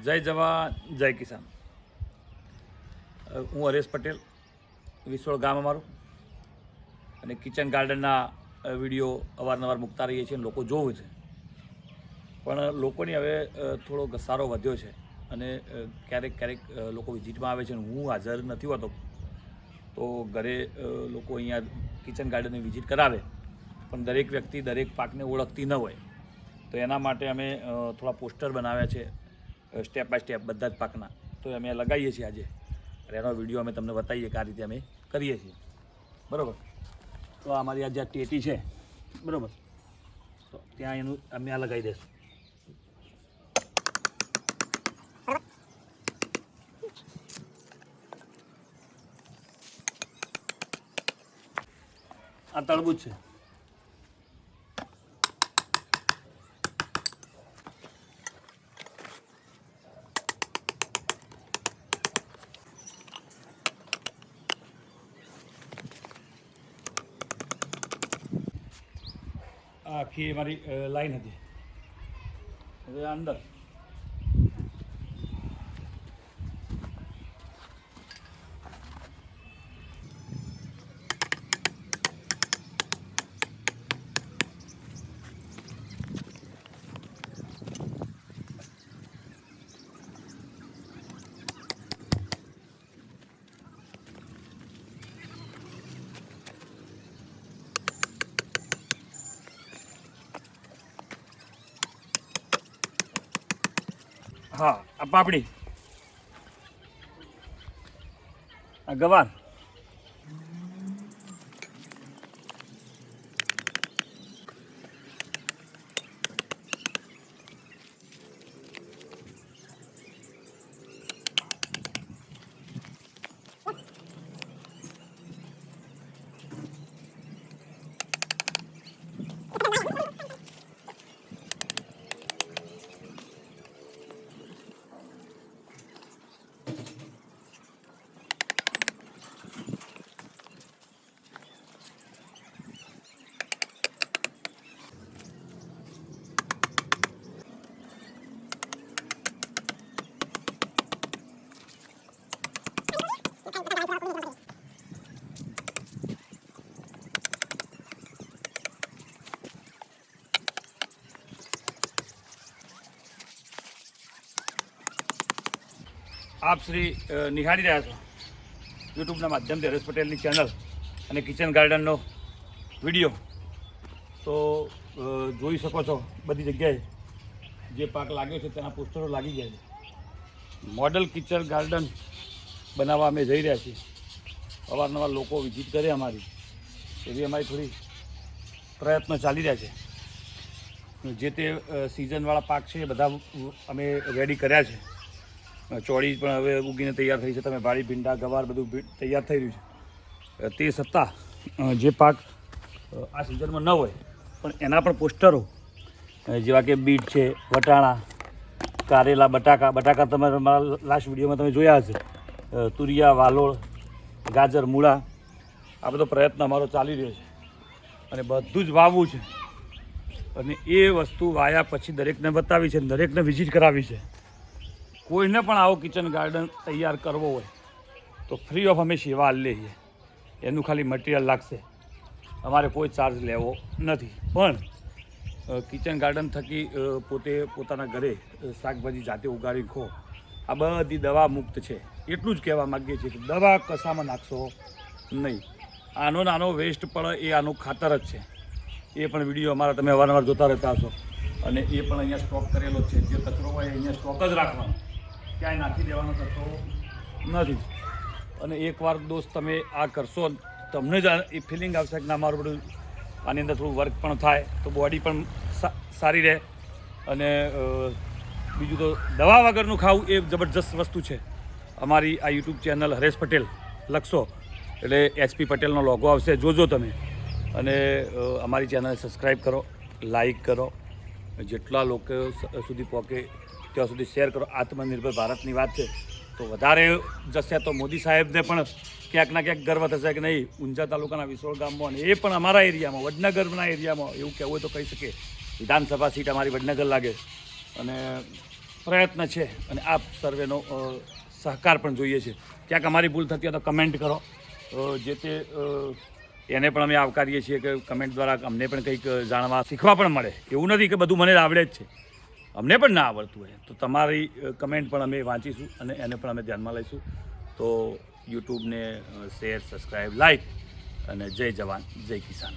જય જવાન જય કિસાન. હું હરેશ પટેલ, વિસોળ ગામ અમારું, અને કિચન ગાર્ડનના વિડીયો અવારનવાર મૂકતા રહીએ છીએ. લોકો જોવે છે, પણ લોકોની હવે થોડો ઘસારો વધ્યો છે અને ક્યારેક ક્યારેક લોકો વિઝિટમાં આવે છે અને હું હાજર નથી હોતો, તો ઘરે લોકો અહીંયા કિચન ગાર્ડનની વિઝિટ કરાવે, પણ દરેક વ્યક્તિ દરેક પાકને ઓળખતી ન હોય. તો એના માટે અમે થોડા પોસ્ટર બનાવ્યા છે, સ્ટેપ બાય સ્ટેપ બધા જ પાકના. તો અમે લગાવીએ છીએ આજે, અને એનો વિડીયો અમે તમને બતાવીએ કે આ રીતે અમે કરીએ છીએ. બરાબર. તો અમારી આ જ્યાં ટેટી છે, બરાબર, તો ત્યાં એનું અમે આ લગાવી દઈશું. આ તળબૂચ છે. આખી અમારી લાઈન હતી. હવે અંદર હા, આ પાપડી, આ ગવાર, આપ શ્રી નિહાળી રહ્યા છો યુટ્યુબના માધ્યમથી હરેશ પટેલની ચેનલ અને કિચન ગાર્ડનનો વિડીયો. તો જોઈ શકો છો બધી જગ્યાએ જે પાક લાગ્યો છે તેના પોસ્ટરો લાગી ગયા છે. મોડલ કિચન ગાર્ડન બનાવવા અમે જઈ રહ્યા છીએ. અવારનવાર લોકો વિઝિટ કરે અમારી, એવી અમારી થોડી પ્રયત્ન ચાલી રહ્યા છે. જે તે સિઝનવાળા પાક છે એ બધા અમે રેડી કર્યા છે. ચોળી પણ હવે ઉગીને તૈયાર થઈ છે. તમે ભાળી, ભીંડા, ગવાર બધું તૈયાર થઈ રહ્યું છે. તે છતાં જે પાક આ સિઝનમાં ન હોય પણ એના પણ પોસ્ટરો, જેવા કે બીટ છે, વટાણા, કારેલા, બટાકા તમે મારા લાસ્ટ વિડીયોમાં તમે જોયા હશે, તુરિયા, વાલોળ, ગાજર, મૂળા, આ બધો પ્રયત્ન અમારો ચાલી રહ્યો છે. અને બધું જ વાવવું છે, અને એ વસ્તુ વાયા પછી દરેકને બતાવી છે, દરેકને વિઝિટ કરાવી છે. કોઈને પણ આવો કિચન ગાર્ડન તૈયાર કરવો હોય તો ફ્રી ઓફ અમે સેવા લઈએ. એનું ખાલી મટીરિયલ લાગશે, અમારે કોઈ ચાર્જ લેવો નથી. પણ કિચન ગાર્ડન થકી પોતે પોતાના ઘરે શાકભાજી જાતે ઉગાડી ખો, આ બધી દવા મુક્ત છે. એટલું જ કહેવા માગીએ છીએ કે દવા કશામાં નાખશો નહીં. આનો નાનો વેસ્ટ પણ એ આનું ખાતર જ છે. એ પણ વિડીયો અમારા તમે અવારનવાર જોતા રહેતા હશો, અને એ પણ અહીંયા સ્ટોક કરેલો છે. જે કચરો હોય અહીંયા સ્ટોક જ રાખવાનો, ક્યાંય નાખી દેવાનો કચરો નથી. અને એકવાર દોસ્ત તમે આ કરશો, તમને જ એ ફિલિંગ આવશે કે ના, મારું બધું આની અંદર થોડું વર્ક પણ થાય, તો બોડી પણ સારી રહે. અને બીજું તો દવા વગરનું ખાવું એ જબરજસ્ત વસ્તુ છે. અમારી આ યુટ્યુબ ચેનલ હરેશ પટેલ લખશો એટલે HP પટેલનો લોગો આવશે, જોજો તમે. અને અમારી ચેનલને સબસ્ક્રાઈબ કરો, લાઈક કરો, જેટલા લોકો સુધી પહોંચે ત્યાં સુધી શેર કરો. આત્મનિર્ભર ભારતની વાત છે, તો વધારે જશે તો મોદી સાહેબને પણ ક્યાંક ના ક્યાંક ગર્વ થશે કે નહીં, ઊંઝા તાલુકાના વિસોળ ગામમાં, અને એ પણ અમારા એરિયામાં, વડનગરના એરિયામાં એવું કહેવું હોય તો કહી શકે. વિધાનસભા સીટ અમારી વડનગર લાગે, અને પ્રયત્ન છે અને આપ સર્વેનો સહકાર પણ જોઈએ છે. ક્યાંક અમારી ભૂલ થતી હોય તો કમેન્ટ કરો. જે તે એને પણ અમે આવકારીએ છીએ કે કમેન્ટ દ્વારા અમને પણ કંઈક જાણવા શીખવા પણ મળે. એવું નથી કે બધું મને આવડે જ છે, અમને પણ ના આવડતું હોય તો તમારી કમેન્ટ પણ અમે વાંચીશું અને એને પણ અમે ધ્યાનમાં લઈશું. તો યુટ્યુબને શેર, સબસ્ક્રાઈબ, લાઈક અને જય જવાન જય કિસાન.